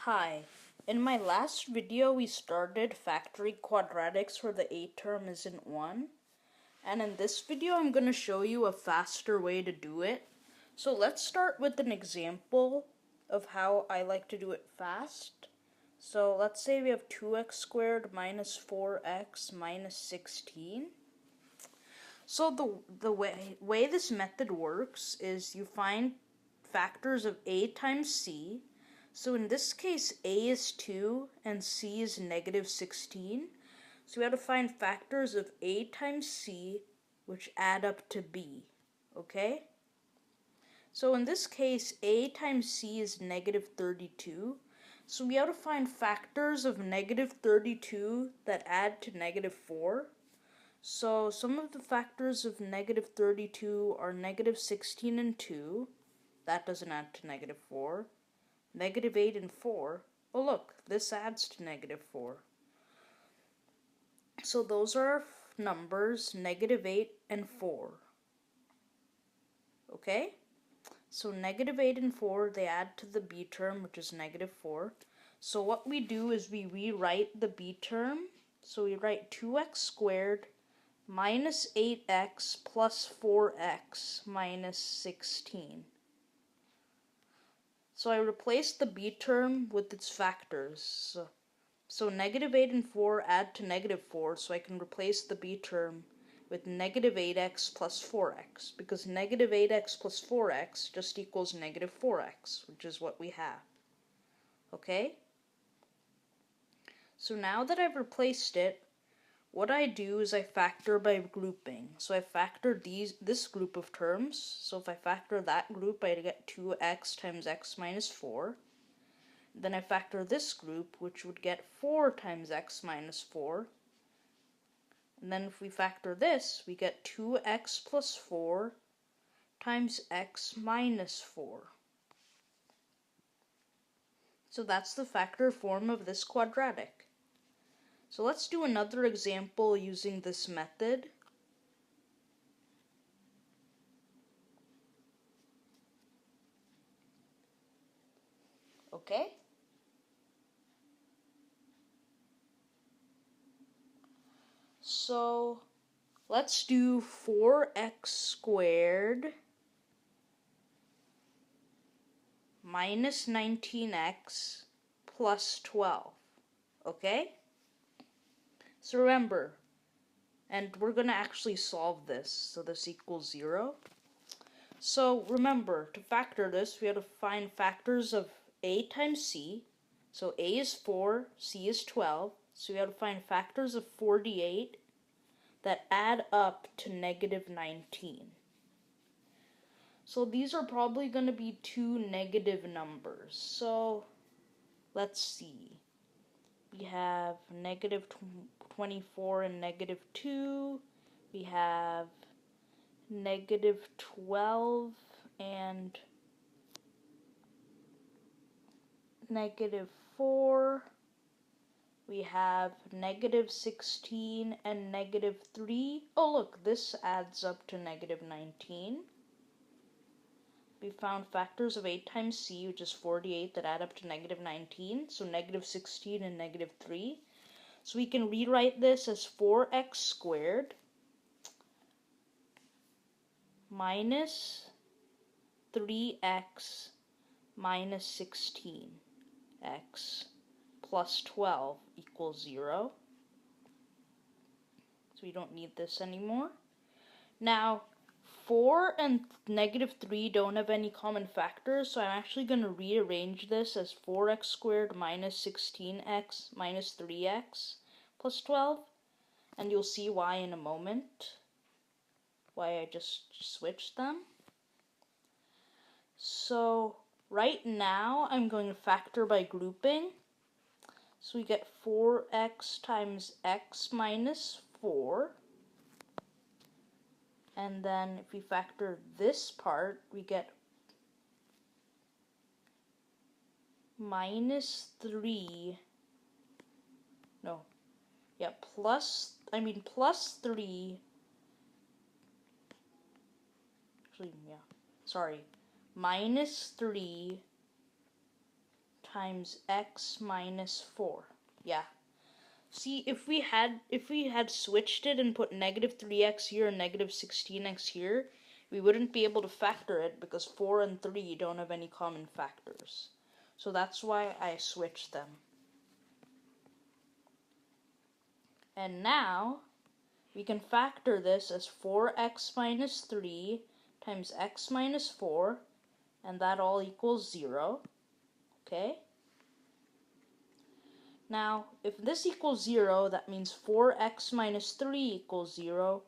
Hi, in my last video we started factoring quadratics where the a term isn't 1. And in this video I'm going to show you a faster way to do it. So let's start with an example of how I like to do it fast. So let's say we have 2x squared minus 4x minus 16. So the way this method works is you find factors of a times c. So in this case, a is 2 and c is negative 16. So we have to find factors of a times c which add up to b. Okay? So in this case, a times c is negative 32. So we have to find factors of negative 32 that add to negative 4. So some of the factors of negative 32 are negative 16 and 2. That doesn't add to negative 4. Negative 8 and 4. Oh look, this adds to negative 4. So those are our numbers, negative 8 and 4. Okay? So negative 8 and 4, they add to the b term, which is negative 4. So what we do is we rewrite the b term. So we write 2x squared minus 8x plus 4x minus 16. So I replace the b term with its factors. So negative 8 and 4 add to negative 4, so I can replace the b term with negative 8x plus 4x, because negative 8x plus 4x just equals negative 4x, which is what we have. Okay? So now that I've replaced it, what I do is I factor by grouping. So I factor this group of terms. So if I factor that group, I get 2x times x minus 4. Then I factor this group, which would get 4 times x minus 4. And then if we factor this, we get 2x plus 4 times x minus 4. So that's the factor form of this quadratic. So let's do another example using this method. Okay? So let's do 4x squared minus 19x plus 12. Okay? So remember, and we're going to actually solve this, so this equals 0. So remember, to factor this, we have to find factors of a times c. So a is 4, c is 12. So we have to find factors of 48 that add up to negative 19. So these are probably going to be two negative numbers. So let's see. We have negative 24 and negative 2. We have negative 12 and negative 4. We have negative 16 and negative 3. Oh look, this adds up to negative 19. We found factors of 8 times c, which is 48, that add up to negative 19. So negative 16 and negative 3. So we can rewrite this as 4x squared minus 3x minus 16x plus 12 equals 0. So we don't need this anymore. Now, 4 and negative 3 don't have any common factors, so I'm actually going to rearrange this as 4x squared minus 16x minus 3x plus 12. And you'll see why in a moment, why I just switched them. So right now I'm going to factor by grouping. So we get 4x times x minus 4. And then if we factor this part, we get minus 3. No. Yeah, plus 3. Actually, yeah. Sorry. Minus 3 times x minus 4. Yeah. See, if we had switched it and put negative 3x here and negative 16x here, we wouldn't be able to factor it because 4 and 3 don't have any common factors. So that's why I switched them. And now we can factor this as 4x minus 3 times x minus 4, and that all equals 0. Okay? Now, if this equals 0, that means 4x minus 3 equals 0,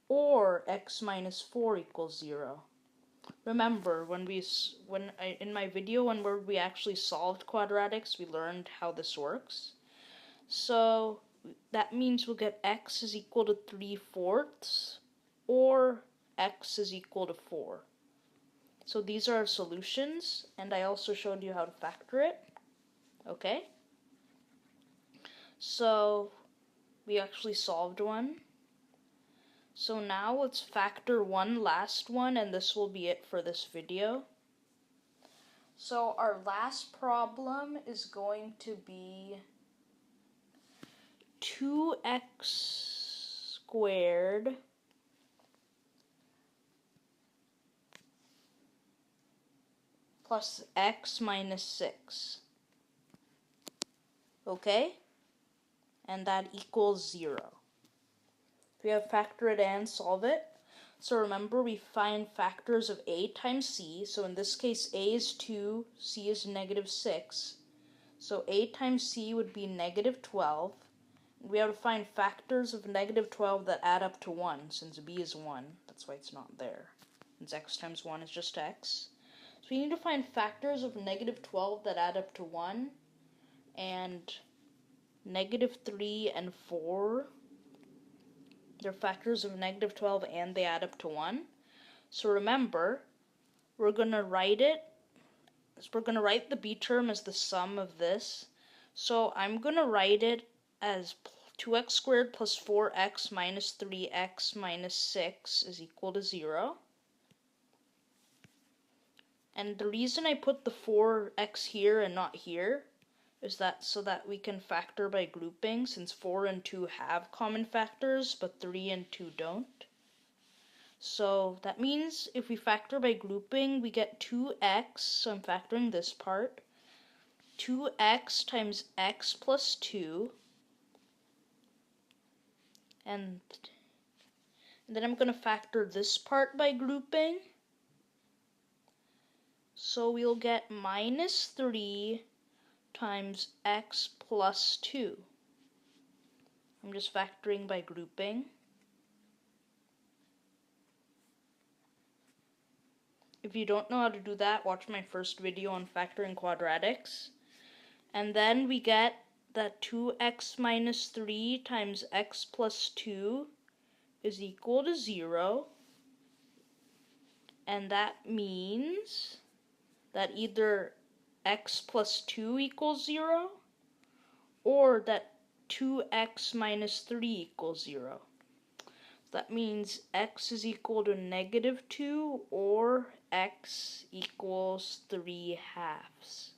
or x minus 4 equals 0. Remember, in my video where we actually solved quadratics, we learned how this works. So that means we'll get x is equal to 3/4, or x is equal to 4. So these are our solutions, and I also showed you how to factor it. Okay? So we actually solved one. So now let's factor one last one, and this will be it for this video. So our last problem is going to be 2x squared plus x minus 6. Okay? And that equals 0. We have factor it and solve it. So remember, we find factors of a times c. So in this case, a is 2, c is negative 6. So a times c would be negative 12. We have to find factors of negative 12 that add up to 1, since b is 1. That's why it's not there. Since x times 1 is just x. So we need to find factors of negative 12 that add up to 1. And negative 3 and 4, they're factors of negative 12 and they add up to 1. So remember, we're going to write the b term as the sum of this. So I'm going to write it as 2x squared plus 4x minus 3x minus 6 is equal to 0. And the reason I put the 4x here and not here is that so that we can factor by grouping, since 4 and 2 have common factors, but 3 and 2 don't. So that means if we factor by grouping, we get 2x, so I'm factoring this part, 2x times x plus 2, and then I'm going to factor this part by grouping, so we'll get minus 3 times x plus 2. I'm just factoring by grouping. If you don't know how to do that, watch my first video on factoring quadratics. And then we get that 2x minus 3 times x plus 2 is equal to 0. And that means that either x plus 2 equals 0, or that 2x minus 3 equals 0. That means x is equal to negative 2, or x equals 3/2.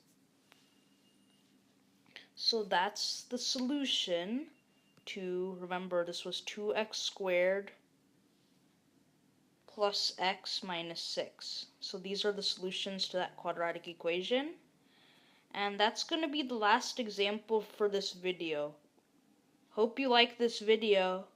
So that's the solution to, remember, this was 2x squared plus x minus 6. So these are the solutions to that quadratic equation. And that's going to be the last example for this video. Hope you like this video.